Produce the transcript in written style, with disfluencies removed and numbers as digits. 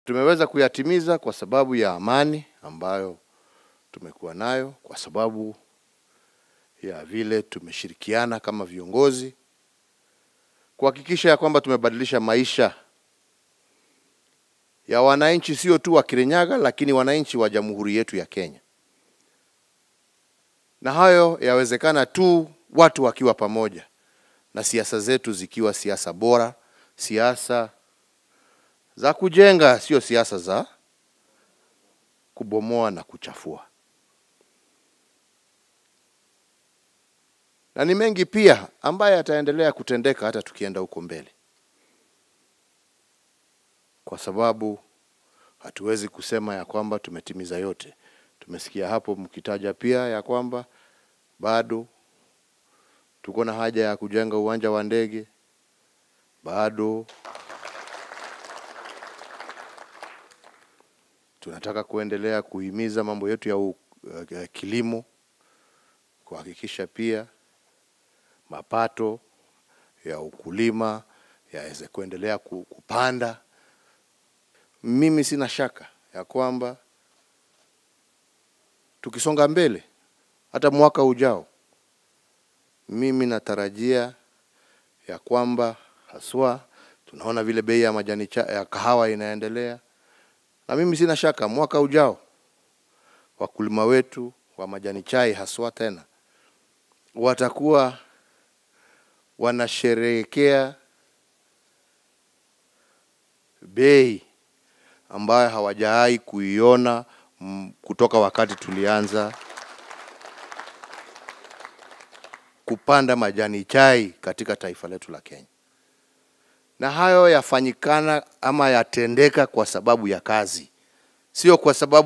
Tumeweza kuyatimiza kwa sababu ya amani ambayo tumekuwa nayo, kwa sababu ya vile tumeshirikiana kama viongozi kuhakikisha ya kwamba tumebadilisha maisha ya wananchi, sio tu wa Kirinyaga lakini wananchi wa Jamhuri yetu ya Kenya. Na hayo yawezekana tu watu wakiwa pamoja na siasa zetu zikiwa siasa bora, siasa za kujenga, sio siasa za kubomoa na kuchafua. Na ni mengi pia ambaye yataendelea kutendeka hata tukienda huko mbele, kwa sababu hatuwezi kusema ya kwamba tumetimiza yote. Tumesikia hapo mkitaja pia ya kwamba bado tuko na haja ya kujenga uwanja wa ndege, bado tunataka kuendelea kuhimiza mambo yetu ya kilimo, kuhakikisha pia mapato ya ukulima yaweze kuendelea kupanda. Mimi sina shaka ya kwamba tukisonga mbele hata mwaka ujao, mimi natarajia ya kwamba haswa tunaona vile bei ya majani ya kahawa inaendelea, na mimi sina shaka mwaka ujao wakulima wetu wa majani chai haswa tena watakuwa wanasherehekea bei ambayo hawajawahi kuiona kutoka wakati tulianza kupanda majani chai katika taifa letu la Kenya. Na hayo yafanyikana ama yatendeka kwa sababu ya kazi, sio kwa sababu